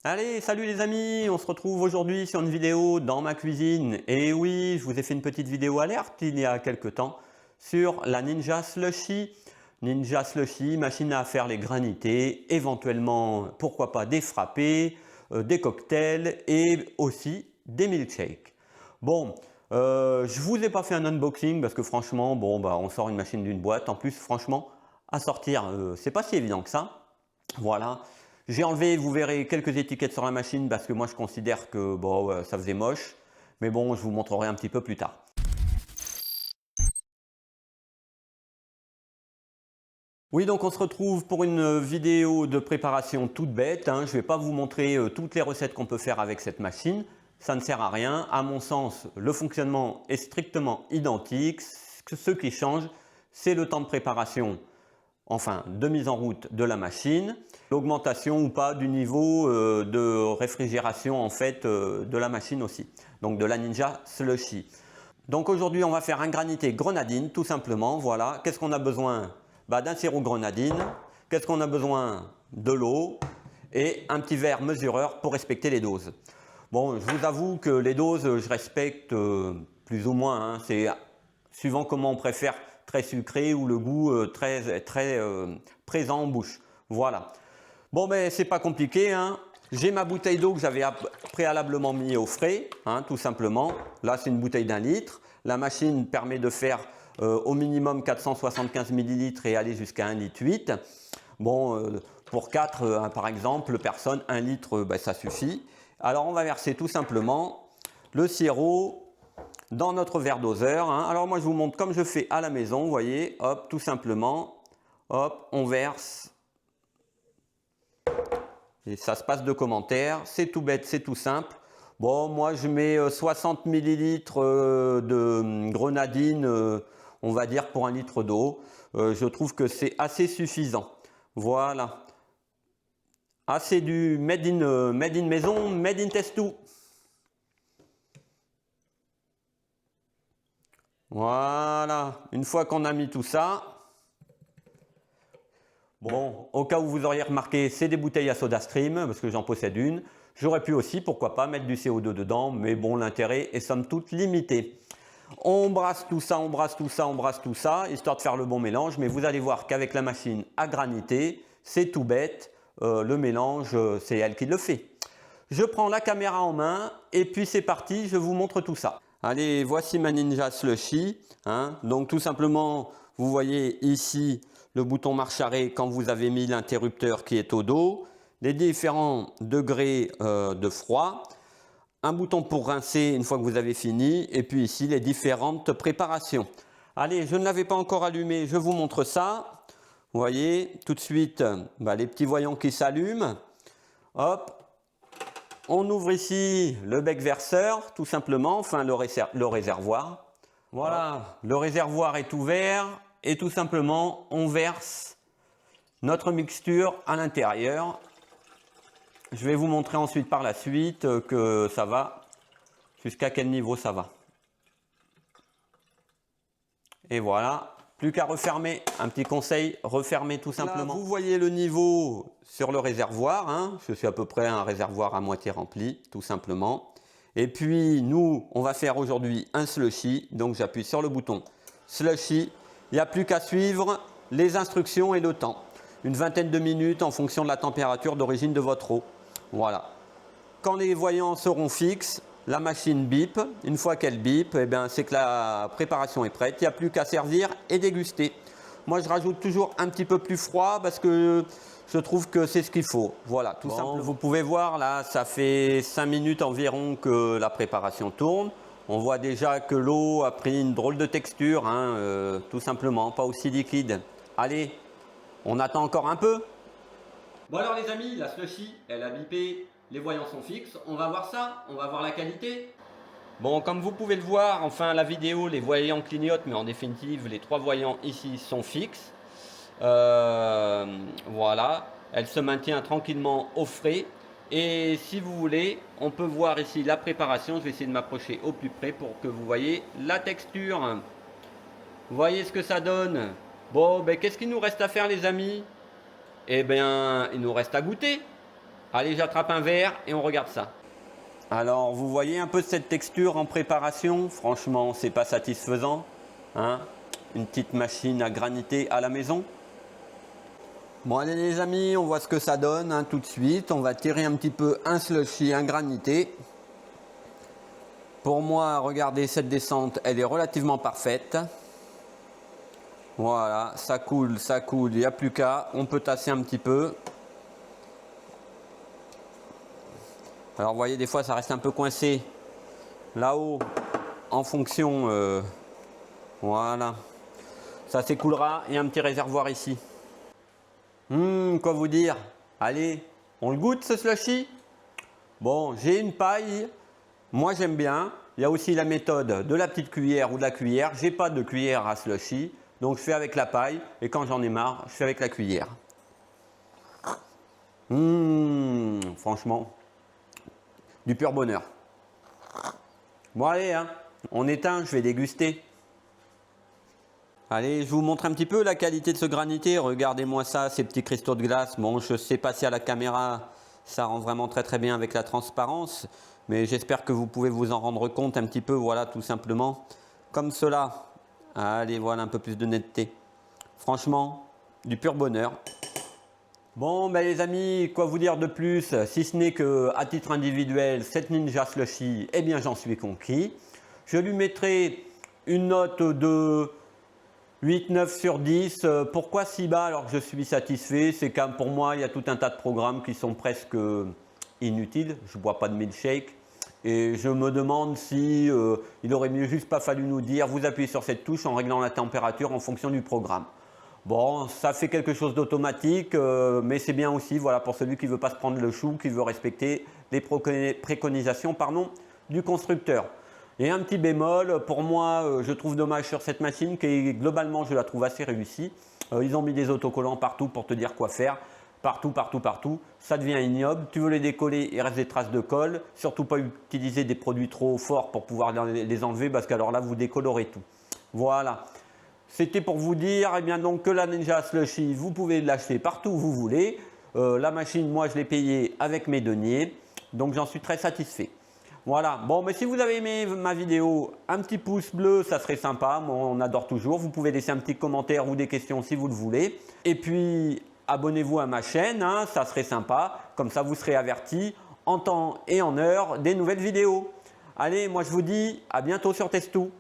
Allez, salut les amis, on se retrouve aujourd'hui sur une vidéo dans ma cuisine. Et oui, je vous ai fait une petite vidéo alerte il y a quelques temps sur la Ninja Slushy. Ninja Slushy, machine à faire les granités, éventuellement, pourquoi pas des frappés, des cocktails et aussi des milkshakes. Bon, je vous ai pas fait un unboxing parce que franchement, bon, on sort une machine d'une boîte. En plus, franchement, à sortir, c'est pas si évident que ça. Voilà. J'ai enlevé, vous verrez, quelques étiquettes sur la machine parce que moi je considère que bon, ça faisait moche. Mais bon, je vous montrerai un petit peu plus tard. Oui, donc on se retrouve pour une vidéo de préparation toute bête. Je ne vais pas vous montrer toutes les recettes qu'on peut faire avec cette machine. Ça ne sert à rien. À mon sens, le fonctionnement est strictement identique. Ce qui change, c'est le temps de préparation, enfin de mise en route de la machine, l'augmentation ou pas du niveau de réfrigération en fait de la machine aussi, donc de la Ninja Slushy. Donc aujourd'hui on va faire un granité grenadine tout simplement. Voilà, qu'est-ce qu'on a besoin? D'un sirop grenadine. Qu'est-ce qu'on a besoin? De l'eau et un petit verre mesureur pour respecter les doses. Bon, je vous avoue que les doses je respecte plus ou moins, c'est suivant comment on préfère, très sucré ou le goût très présent en bouche. Voilà. Bon, mais c'est pas compliqué. J'ai ma bouteille d'eau que j'avais préalablement mis au frais, tout simplement. Là, c'est une bouteille d'1 litre. La machine permet de faire au minimum 475 ml et aller jusqu'à 1,8 litre. Bon, pour 4, par exemple, personnes, 1 litre, ça suffit. Alors, on va verser tout simplement le sirop dans notre verre doseur. Alors moi je vous montre comme je fais à la maison, vous voyez, hop, tout simplement, hop, on verse. Et ça se passe de commentaires, c'est tout bête, c'est tout simple. Bon, moi je mets 60 ml de grenadine, on va dire pour 1 litre d'eau. Je trouve que c'est assez suffisant. Voilà. Ah, c'est du made in maison, made in Testou. Voilà, une fois qu'on a mis tout ça, bon, au cas où vous auriez remarqué, c'est des bouteilles à SodaStream, parce que j'en possède une. J'aurais pu aussi, pourquoi pas, mettre du CO2 dedans, mais bon, l'intérêt est somme toute limité. On brasse tout ça, on brasse tout ça, on brasse tout ça, histoire de faire le bon mélange, mais vous allez voir qu'avec la machine à graniter, c'est tout bête, le mélange, c'est elle qui le fait. Je prends la caméra en main, et puis c'est parti, je vous montre tout ça. Allez, voici ma Ninja Slushy. Donc tout simplement, vous voyez ici le bouton marche arrêt quand vous avez mis l'interrupteur qui est au dos, les différents degrés de froid, un bouton pour rincer une fois que vous avez fini, et puis ici les différentes préparations. Allez, je ne l'avais pas encore allumé, je vous montre ça. Vous voyez, tout de suite, les petits voyants qui s'allument. Hop. On ouvre ici le bec verseur, tout simplement, enfin le réservoir. Voilà, le réservoir est ouvert et tout simplement, on verse notre mixture à l'intérieur. Je vais vous montrer ensuite par la suite que ça va, jusqu'à quel niveau ça va. Et voilà, plus qu'à refermer. Un petit conseil, refermer tout simplement. Là, vous voyez le niveau sur le réservoir. Je suis à peu près un réservoir à moitié rempli, tout simplement. Et puis, nous, on va faire aujourd'hui un slushy. Donc, j'appuie sur le bouton slushy. Il n'y a plus qu'à suivre les instructions et le temps. Une vingtaine de minutes en fonction de la température d'origine de votre eau. Voilà. Quand les voyants seront fixes, la machine bip. Une fois qu'elle bip, c'est que la préparation est prête. Il n'y a plus qu'à servir et déguster. Moi, je rajoute toujours un petit peu plus froid parce que je trouve que c'est ce qu'il faut. Voilà, tout simplement. Vous pouvez voir là, ça fait 5 minutes environ que la préparation tourne. On voit déjà que l'eau a pris une drôle de texture, tout simplement, pas aussi liquide. Allez, on attend encore un peu. Bon alors les amis, la slushy, elle a bipé, les voyants sont fixes, on va voir ça, on va voir la qualité. Bon, comme vous pouvez le voir, enfin la vidéo, les voyants clignotent, mais en définitive, les 3 voyants ici sont fixes. Voilà, elle se maintient tranquillement au frais. Et si vous voulez, on peut voir ici la préparation. Je vais essayer de m'approcher au plus près pour que vous voyez la texture. Vous voyez ce que ça donne. Bon, qu'est-ce qu'il nous reste à faire les amis? Eh bien, il nous reste à goûter. Allez, j'attrape un verre et on regarde ça. Alors, vous voyez un peu cette texture en préparation? Franchement, c'est pas satisfaisant, hein? Une petite machine à graniter à la maison. Bon, allez les amis, on voit ce que ça donne, hein, tout de suite. On va tirer un petit peu un slushy, un granité. Pour moi, regardez, cette descente, elle est relativement parfaite. Voilà, ça coule, il n'y a plus qu'à. On peut tasser un petit peu. Alors, vous voyez, des fois, ça reste un peu coincé là-haut en fonction. Voilà. Ça s'écoulera. Il y a un petit réservoir ici. Quoi vous dire? Allez, on le goûte ce slushy? Bon, j'ai une paille. Moi, j'aime bien. Il y a aussi la méthode de la petite cuillère ou de la cuillère. J'ai pas de cuillère à slushy. Donc, je fais avec la paille. Et quand j'en ai marre, je fais avec la cuillère. Franchement, du pur bonheur. Bon, allez, hein, on éteint, je vais déguster. Allez, je vous montre un petit peu la qualité de ce granité. Regardez-moi ça, ces petits cristaux de glace. Bon, je ne sais pas si à la caméra, ça rend vraiment très très bien avec la transparence. Mais j'espère que vous pouvez vous en rendre compte un petit peu, voilà, tout simplement. Comme cela. Allez, voilà, un peu plus de netteté. Franchement, du pur bonheur. Bon, ben les amis, quoi vous dire de plus? Si ce n'est que, à titre individuel, cette Ninja Slushy, eh bien, j'en suis conquis. Je lui mettrai une note de 8-9 sur 10. Pourquoi si bas alors que je suis satisfait? C'est quand pour moi, il y a tout un tas de programmes qui sont presque inutiles. Je ne bois pas de milkshake. Et je me demande si il aurait mieux juste pas fallu nous dire vous appuyez sur cette touche en réglant la température en fonction du programme. Bon, ça fait quelque chose d'automatique, mais c'est bien aussi voilà, pour celui qui ne veut pas se prendre le chou, qui veut respecter les préconisations du constructeur. Et un petit bémol, pour moi, je trouve dommage sur cette machine, qui globalement, je la trouve assez réussie. Ils ont mis des autocollants partout pour te dire quoi faire. Partout, partout, partout. Ça devient ignoble. Tu veux les décoller, il reste des traces de colle. Surtout pas utiliser des produits trop forts pour pouvoir les enlever, parce qu'alors là, vous décolorez tout. Voilà. C'était pour vous dire eh bien donc, que la Ninja Slushy, vous pouvez l'acheter partout où vous voulez. La machine, moi, je l'ai payée avec mes deniers. Donc, j'en suis très satisfait. Voilà, bon, mais si vous avez aimé ma vidéo, un petit pouce bleu, ça serait sympa, moi, on adore toujours. Vous pouvez laisser un petit commentaire ou des questions si vous le voulez. Et puis, abonnez-vous à ma chaîne, hein, ça serait sympa. Comme ça, vous serez avertis en temps et en heure des nouvelles vidéos. Allez, moi je vous dis à bientôt sur Testou.